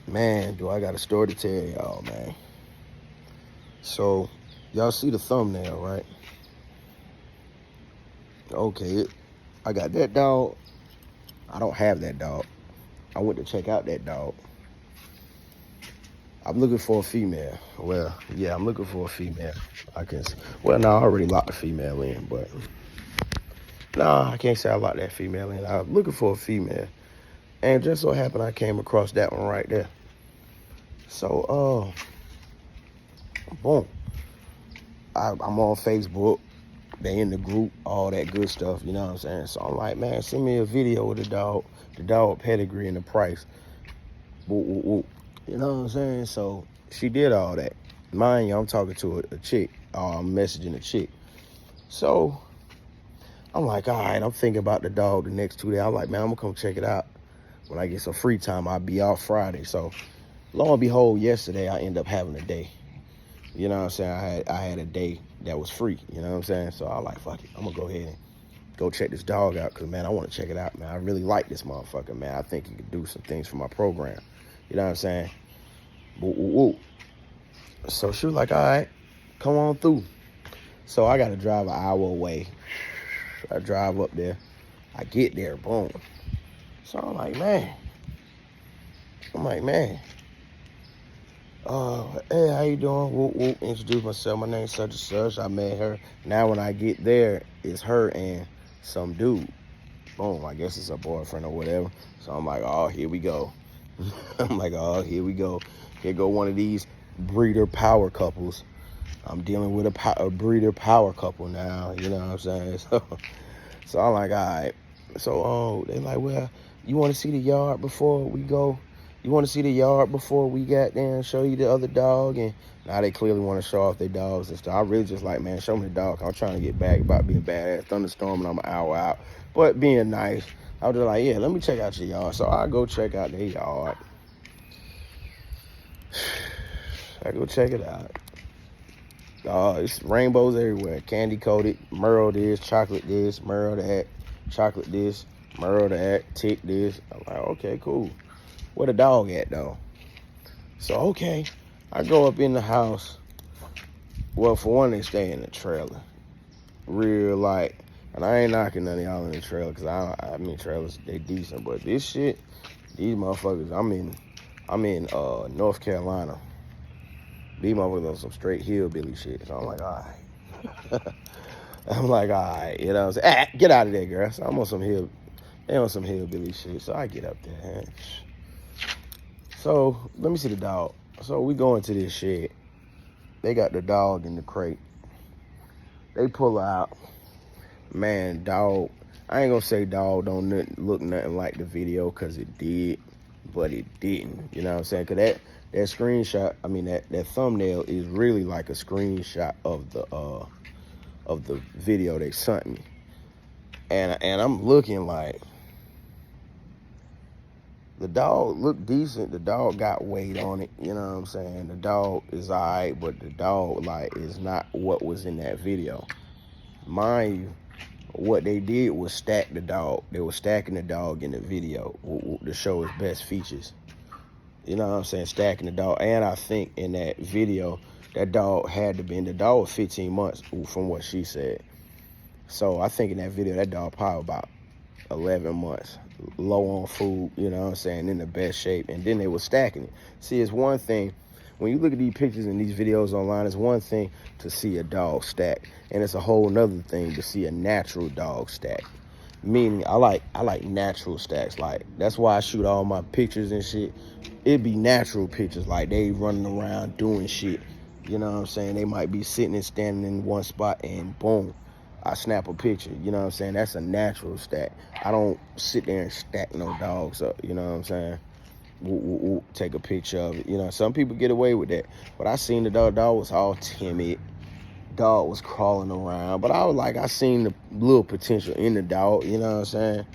Man, do I got a story to tell y'all, man. So, y'all see the thumbnail, right? Okay, I got that dog. I don't have that dog. I went to check out that dog. I'm looking for a female. Well, yeah, I'm looking for a female. I already locked the female in, but I can't say I locked that female in. I'm looking for a female. And just so happened I came across that one right there. So, boom. I'm on Facebook. They in the group, all that good stuff, you know what I'm saying? So I'm like, man, send me a video of the dog pedigree and the price. Woo, woo, woo. You know what I'm saying? So she did all that. Mind you, I'm talking to a chick. I'm messaging a chick. So I'm like, all right, I'm thinking about the dog the next 2 days. I'm like, man, I'm gonna come check it out. When I get some free time, I'll be off Friday. So lo and behold, yesterday I end up having a day. You know what I'm saying? I had a day that was free. You know what I'm saying? So I like, fuck it. I'm going to go ahead and go check this dog out because, man, I want to check it out, man. I really like this motherfucker, man. I think he could do some things for my program. You know what I'm saying? Woo, woo, woo. So she was like, all right, come on through. So I got to drive an hour away. I drive up there. I get there, boom. So I'm like, man. Hey, how you doing? Whoop, whoop. Introduce myself. My name's such and such. I met her. Now when I get there, it's her and some dude. Boom. I guess it's a boyfriend or whatever. So I'm like, oh, here we go. Here we go. Here go one of these breeder power couples. I'm dealing with a breeder power couple now. You know what I'm saying? So I'm like, all right. So, they like, well, you want to see the yard before we go? You want to see the yard before we got there and show you the other dog? And now they clearly want to show off their dogs and stuff. I really just like, man, show me the dog. I'm trying to get back about being badass. Thunderstorm and I'm an hour out. But being nice, I was just like, yeah, let me check out your yard. So I go check out their yard. I go check it out. It's rainbows everywhere. Candy coated, Merle this, chocolate this, Merle that, chocolate this, Merle that, tick this. I'm like, okay, cool. Where the dog at, though? So, okay, I go up in the house. Well, for one, they stay in the trailer. Real light. And I ain't knocking none of y'all in the trailer, because I mean, trailers, they decent. But this shit, these motherfuckers, I'm in North Carolina. These motherfuckers on some straight hillbilly shit. So I'm like, all right. You know what I'm saying? Get out of there, girl. So I'm on some hillbilly shit. So I get up there. So let me see the dog. So we go into this shed. They got the dog in the crate. They pull out. Man, dog. I ain't gonna say dog don't look nothing like the video because it did, but it didn't. You know what I'm saying? Because that screenshot, that thumbnail is really like a screenshot of the video they sent me. And I'm looking like, the dog looked decent. The dog got weight on it. You know what I'm saying? The dog is all right, but the dog, is not what was in that video. Mind you, what they did was stack the dog. They were stacking the dog in the video to show his best features. You know what I'm saying? Stacking the dog. And I think in that video, that dog the dog was 15 months from what she said. So I think in that video, that dog probably about 11 months. Low on food, you know what I'm saying, in the best shape. And then they were stacking it. See, it's one thing, when you look at these pictures and these videos online, it's one thing to see a dog stack. And it's a whole nother thing to see a natural dog stack. Meaning, I like natural stacks. Like, that's why I shoot all my pictures and shit. It'd be natural pictures, like they running around doing shit. You know what I'm saying? They might be sitting and standing in one spot and boom, I snap a picture. You know what I'm saying? That's a natural stack. I don't sit there and stack no dogs up. You know what I'm saying? Take a picture of it. You know, some people get away with that. But I seen the dog was all timid. Dog was crawling around. But I seen the little potential in the dog. You know what I'm saying?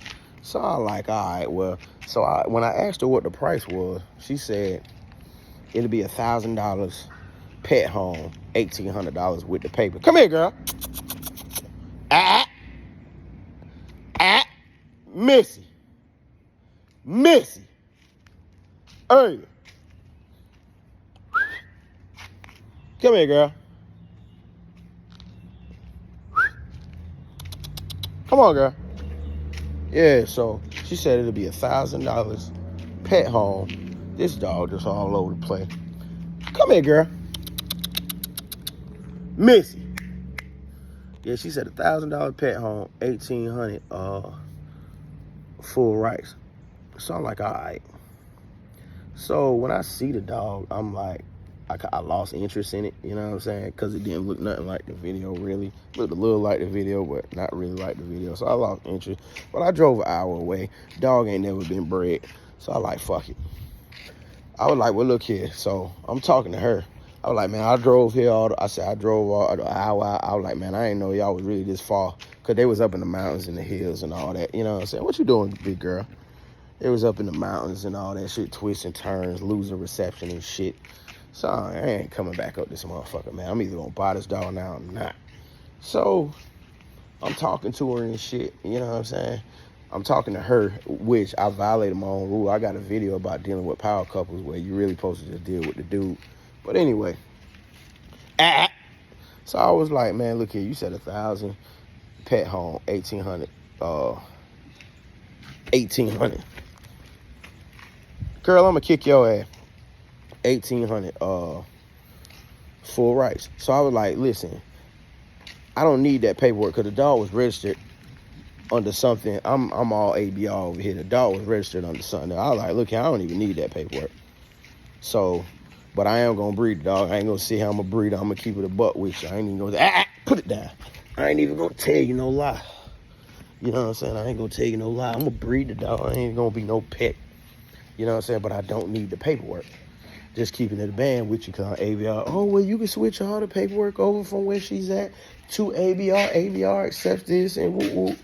So I like, all right, well. So when I asked her what the price was, she said it'll be $1,000 pet home, $1,800 with the paper. Come here, girl. Missy. Hey, Come here, girl. Come on, girl. Yeah, so she said it'll be $1,000 pet home. This dog just all over the place. Come here, girl. Missy. Yeah, she said $1,000 pet home, $1,800 full rights. So I'm like, all right. So when I see the dog, I'm like, I lost interest in it, you know what I'm saying? Because it didn't look nothing like the video, really. Looked a little like the video, but not really like the video. So I lost interest. But I drove an hour away. Dog ain't never been bred. So I like, fuck it. I was like, well, look here. So I'm talking to her. I was like, man, I drove here I drove all the hour. I was like, man, I didn't know y'all was really this far. Because they was up in the mountains and the hills and all that. You know what I'm saying? What you doing, big girl? They was up in the mountains and all that shit, twists and turns, losing reception and shit. So I ain't coming back up this motherfucker, man. I'm either gonna buy this dog now or not. So I'm talking to her and shit, you know what I'm saying? I'm talking to her, which I violated my own rule. I got a video about dealing with power couples where you really supposed to just deal with the dude. But anyway, so I was like, man, look here, you said 1,000, pet home, 1,800, 1,800. Girl, I'm gonna kick your ass. 1,800 full rights. So I was like, listen, I don't need that paperwork because the dog was registered under something. I'm all ABR over here. The dog was registered under something. I was like, look, I don't even need that paperwork. So, but I am gonna breed the dog. I ain't gonna see how I'm gonna breed it. I'm gonna keep it a buck with you. I ain't even gonna put it down. I ain't even gonna tell you no lie. You know what I'm saying? I ain't gonna tell you no lie. I'm gonna breed the dog. I ain't gonna be no pet. You know what I'm saying? But I don't need the paperwork. Just keeping it a band with you because ABR, oh, well, you can switch all the paperwork over from where she's at to ABR. ABR accepts this and whoop, whoop.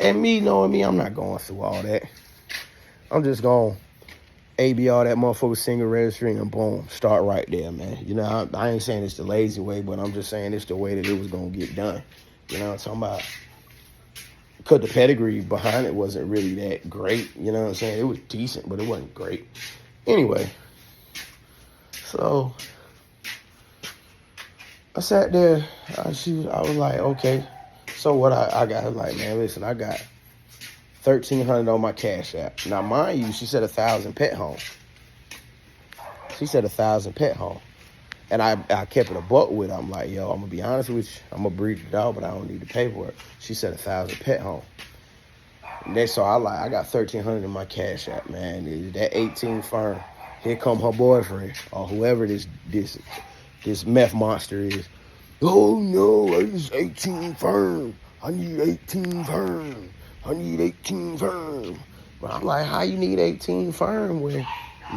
And me knowing me, I'm not going through all that. I'm just going ABR that motherfucker single registry and boom, start right there, man. You know, I ain't saying it's the lazy way, but I'm just saying it's the way that it was going to get done. You know what I'm talking about? Because the pedigree behind it wasn't really that great. You know what I'm saying? It was decent, but it wasn't great. Anyway. So I sat there. I was like, okay. So what I got? Like, man, listen, I got $1,300 on my Cash App. Now, mind you, she said 1,000 pet home. She said 1,000 pet home, and I kept it a buck with her. I'm like, yo, I'm gonna be honest with you. I'm gonna breed the dog, but I don't need the paperwork. She said 1,000 pet home. And so I got $1,300 in my Cash App, man. That 18 firm. Here come her boyfriend or whoever this meth monster is. Oh no, it's 18 firm. I need 18 firm. I need 18 firm. But I'm like, how you need 18 firm when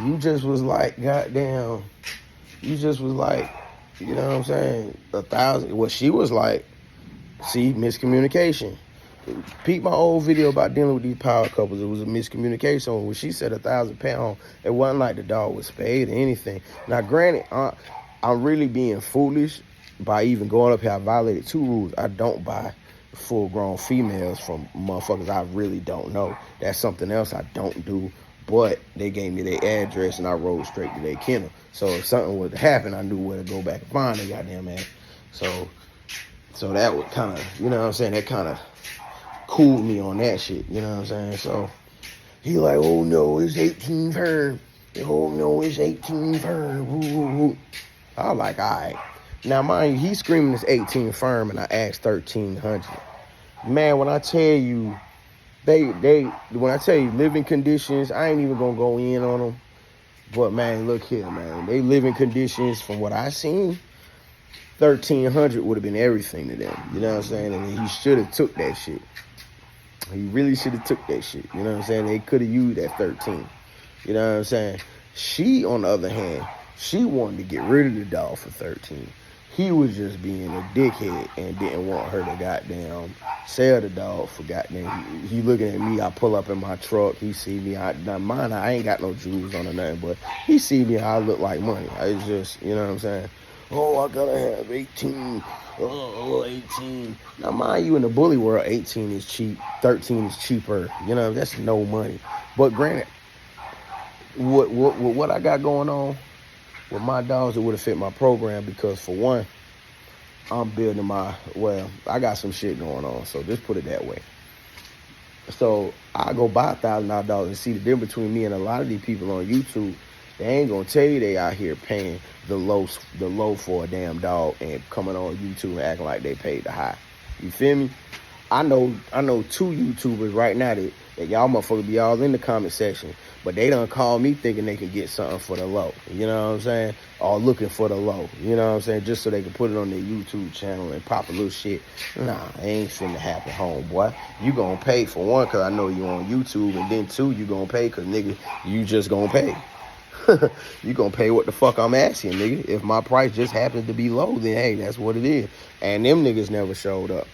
you just was like, goddamn, you just was like, you know what I'm saying, 1,000. Well, she was like, see, miscommunication. Peep my old video about dealing with these power couples. It was a miscommunication. When she said 1,000 pounds, it wasn't like the dog was spayed or anything. Now, granted, I'm really being foolish by even going up here. I violated 2 rules. I don't buy full-grown females from motherfuckers I really don't know. That's something else I don't do. But they gave me their address, and I rode straight to their kennel. So if something would happen, I knew where to go back and find their goddamn ass. So that would kind of, you know what I'm saying, that kind of cooled me on that shit, you know what I'm saying? So he like, oh no, it's 18 firm. Oh no, it's 18 firm. Woo, woo, woo. I was like, all right. Now, mind you, he's screaming it's 18 firm, and I asked 1,300. Man, when I tell you, when I tell you living conditions, I ain't even gonna go in on them. But man, look here, man. They living conditions, from what I seen, 1,300 would have been everything to them. You know what I'm saying? And he should have took that shit. He really should have took that shit. You know what I'm saying? They could have used that 13. You know what I'm saying? She, on the other hand, she wanted to get rid of the dog for 13. He was just being a dickhead and didn't want her to goddamn sell the dog for goddamn. He looking at me. I pull up in my truck. He see me. I ain't got no jewels on or nothing, but he see me. I look like money. It's just, you know what I'm saying? Oh, I gotta have 18. Oh, 18. Now, mind you, in the bully world, 18 is cheap. 13 is cheaper. You know, that's no money. But granted, what I got going on, With my dogs, it would have fit my program because, for one, I'm building I got some shit going on, so just put it that way. So I go buy $1,000 dogs and see the difference between me and a lot of these people on YouTube. They ain't gonna tell you they out here paying the low for a damn dog and coming on YouTube and acting like they paid the high. You feel me? I know 2 YouTubers right now that y'all motherfuckers be all in the comment section, but they done call me thinking they can get something for the low. You know what I'm saying? Or looking for the low. You know what I'm saying? Just so they can put it on their YouTube channel and pop a little shit. Nah, it ain't finna happen, homeboy. You gonna pay for one, cause I know you on YouTube, and then 2, you gonna pay cause nigga, you just gonna pay. You gonna pay what the fuck I'm asking, nigga. If my price just happens to be low, then hey, that's what it is. And them niggas never showed up.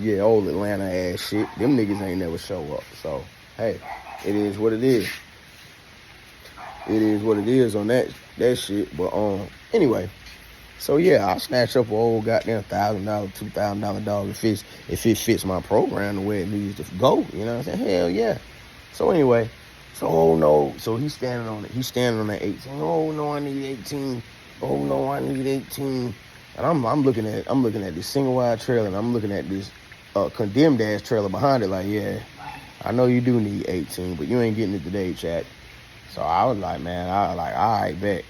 Yeah, old Atlanta ass shit. Them niggas ain't never show up. So, hey, it is what it is. It is what it is on that shit. But anyway, so yeah, I'll snatch up an old goddamn $1,000, $2,000 dog if it fits my program the way it needs to go. You know what I'm saying? Hell yeah. So anyway, so he's standing on it. He's standing on that 18. Oh no, I need 18. Oh no, I need 18. And I'm looking at this single wide trailer, and I'm looking at this condemned ass trailer behind it. Like, yeah, I know you do need 18, but you ain't getting it today, chat. So I was like, man, all right, bet.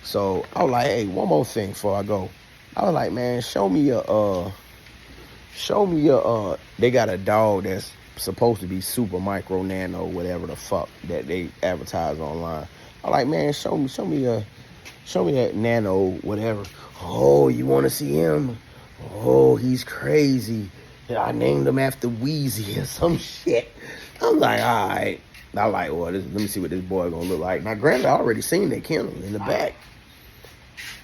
So I was like, hey, one more thing before I go. I was like, man, show me they got a dog that's supposed to be super micro nano, whatever the fuck that they advertise online. I'm like, man, show me that nano, whatever. Oh, you want to see him? Oh, he's crazy. I named him after Wheezy or some shit. I'm like, all right. I like, well, let me see what this boy gonna look like. Now, granted, I already seen that kennel in the back.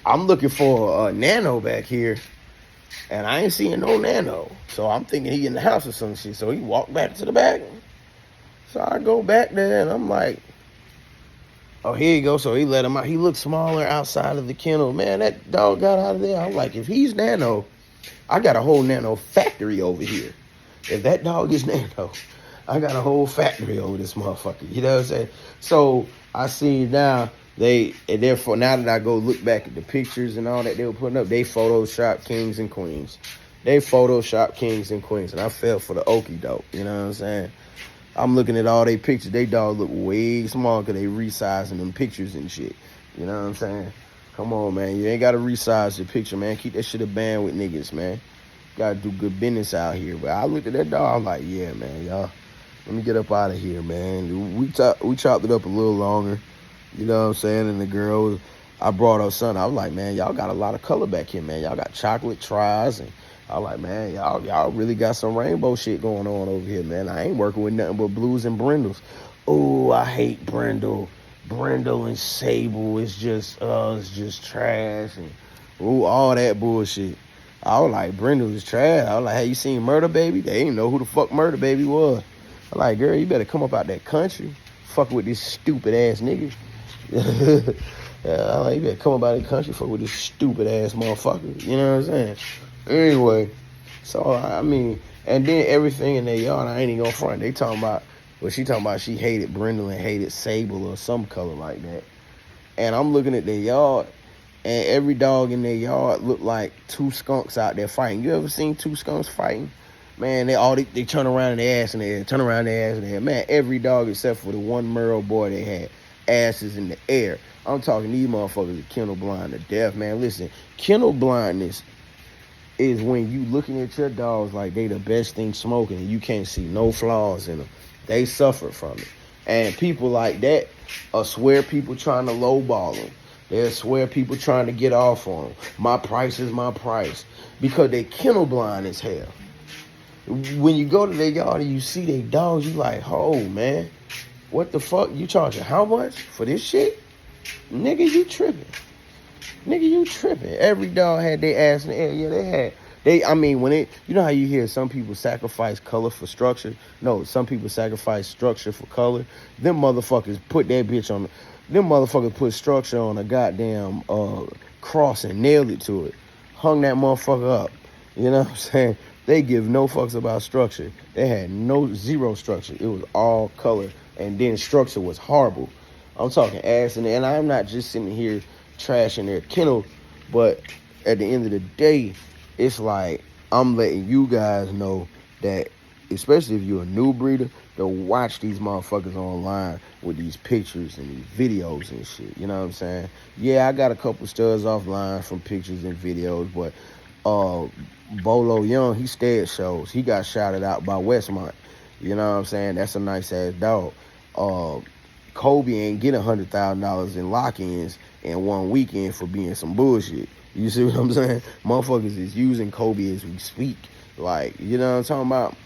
I'm looking for a nano back here, and I ain't seeing no nano. So I'm thinking he in the house or some shit. So he walked back to the back. So I go back there, and I'm like, oh, here you go. So he let him out. He looked smaller outside of the kennel. Man, that dog got out of there. I'm like, if he's nano, I got a whole nano factory over here. If that dog is nano, I got a whole factory over this motherfucker. You know what I'm saying? So I see now therefore now that I go look back at the pictures and all that they were putting up, they Photoshop kings and queens. And I fell for the okie doke. You know what I'm saying? I'm looking at all they pictures. They dog look way smaller because they resizing them pictures and shit. You know what I'm saying? Come on, man. You ain't got to resize your picture, man. Keep that shit a band with niggas, man. Got to do good business out here. But I looked at that dog. I'm like, yeah, man, y'all. Let me get up out of here, man. We chopped it up a little longer. You know what I'm saying? And the girl, I brought her son. I was like, man, y'all got a lot of color back here, man. Y'all got chocolate tries. And I was like, man, y'all really got some rainbow shit going on over here, man. I ain't working with nothing but blues and brindles. Oh, I hate brindle. Brindle and sable it's just trash. And all that bullshit. I was like, brindle is trash. I was like, hey, you seen Murder Baby? They ain't know who the fuck Murder Baby was. I'm like, girl, you better come up out that country. Fuck with this stupid ass nigga. I'm like, you better come up out that country. Fuck with this stupid ass motherfucker. You know what I'm saying? Anyway, so I mean, and then everything in their yard, I ain't even gonna front. They talking about, she talking about she hated brindle and hated sable or some color like that. And I'm looking at their yard, and every dog in their yard looked like 2 skunks out there fighting. You ever seen 2 skunks fighting? Man, they turn around and their ass in the air, turn around their ass in the air. Man, every dog except for the one Merle boy they had, asses in the air. I'm talking these motherfuckers are kennel blind to death, man. Listen, kennel blindness is when you looking at your dogs like they the best thing smoking and you can't see no flaws in them. They suffer from it. And people like that swear people trying to lowball them. They'll swear people trying to get off on them. My price is my price. Because they kennel blind as hell. When you go to their yard and you see their dogs, you like, oh, man, what the fuck? You charging how much for this shit? Nigga, you tripping. Every dog had their ass in the air. Yeah, you know how you hear some people sacrifice color for structure? No, some people sacrifice structure for color. Them motherfuckers put structure on a goddamn cross and nailed it to it. Hung that motherfucker up. You know what I'm saying? They give no fucks about structure. They had zero structure. It was all color. And then structure was horrible. I'm talking ass in there. And I'm not just sitting here trashing their kennel, but at the end of the day, it's like I'm letting you guys know that, especially if you're a new breeder, to watch these motherfuckers online with these pictures and these videos and shit. You know what I'm saying? Yeah, I got a couple studs offline from pictures and videos, but Bolo Young, he stayed shows. He got shouted out by Westmont. You know what I'm saying? That's a nice ass dog. Kobe ain't get $100,000 in lock-ins in one weekend for being some bullshit. You see what I'm saying? Motherfuckers is using Kobe as we speak. Like, you know what I'm talking about?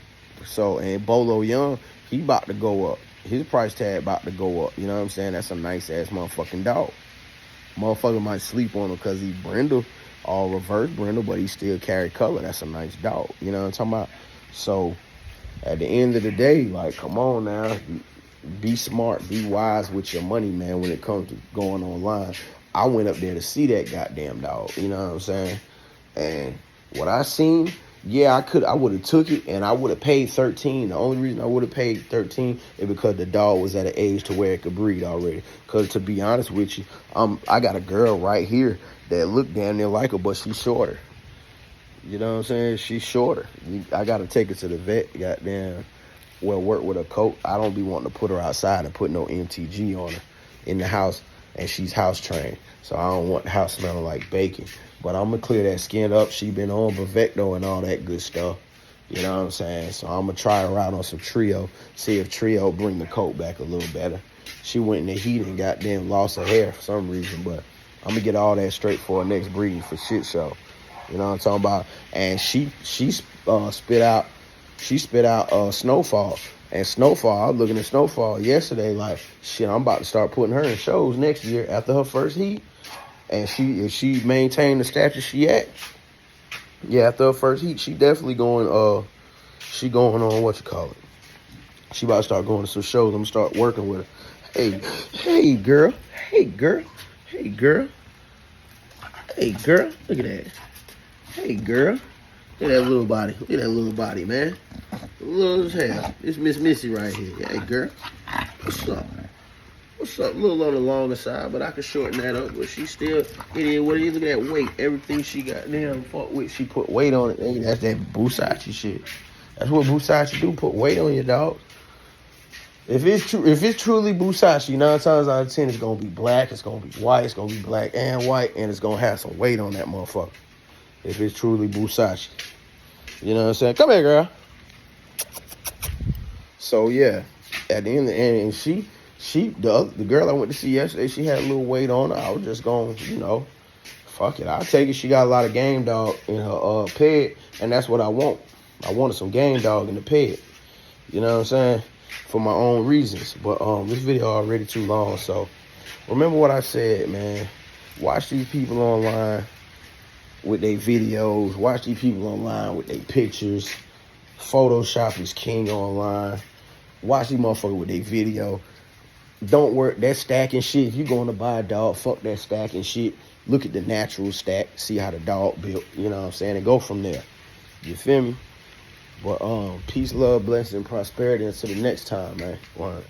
So, and Bolo Young, he about to go up. His price tag about to go up. You know what I'm saying? That's a nice ass motherfucking dog. Motherfucker might sleep on him because he brindle, all reverse brindle, but he still carry color. That's a nice dog. You know what I'm talking about? So, at the end of the day, like, come on now. Be smart, be wise with your money, man, when it comes to going online. I went up there to see that goddamn dog, you know what I'm saying? And what I seen, yeah, I would have took it and I would have paid 13. The only reason I would have paid 13 is because the dog was at an age to where it could breed already. Because to be honest with you, I got a girl right here that look damn near like her, but she's shorter. You know what I'm saying? She's shorter. I got to take her to the vet, goddamn. Well, work with a coat. I don't be wanting to put her outside and put no MTG on her in the house, and she's house trained. So I don't want the house smelling like bacon. But I'm going to clear that skin up. She been on Bavecto and all that good stuff. You know what I'm saying? So I'm going to try her out on some Trio, see if Trio bring the coat back a little better. She went in the heat and goddamn lost her hair for some reason, but I'm going to get all that straight for her next breeding for shit show. You know what I'm talking about? And she spit out Snowfall. And Snowfall, I was looking at Snowfall yesterday like, shit, I'm about to start putting her in shows next year after her first heat. And if she maintained the stature she at, yeah, after her first heat, she definitely going on, what you call it. She about to start going to some shows. I'm going to start working with her. Hey, girl. Hey, girl. Hey, girl. Hey, girl. Look at that. Hey, girl. Look at that little body. Look at that little body, man. Little as hell. It's Miss Missy right here. Hey, girl. What's up? What's up? A little on the longer side, but I can shorten that up. But she still, it is what it is. Look at that weight. Everything she got damn fuck with, she put weight on it. Hey, that's that Busachi shit. That's what Busachi do. Put weight on your dog. If it's truly Busachi, 9 times out of 10, it's gonna be black. It's gonna be white. It's gonna be black and white, and it's gonna have some weight on that motherfucker. If it's truly Busachi. You know what I'm saying? Come here, girl. So, yeah. At the end of the end, the girl I went to see yesterday, she had a little weight on her. I was just going, fuck it. I'll take it. She got a lot of game dog in her peg, and that's what I want. I wanted some game dog in the peg. You know what I'm saying? For my own reasons. But this video already too long, so remember what I said, man. Watch these people online with their videos. Watch these people online with their pictures. Photoshop is king online. Watch these motherfuckers with their video. Don't work that stacking shit. If you're going to buy a dog, fuck that stacking shit. Look at the natural stack. See how the dog built. You know what I'm saying? And go from there. You feel me? But peace, love, blessings, and prosperity. Until the next time, man. One.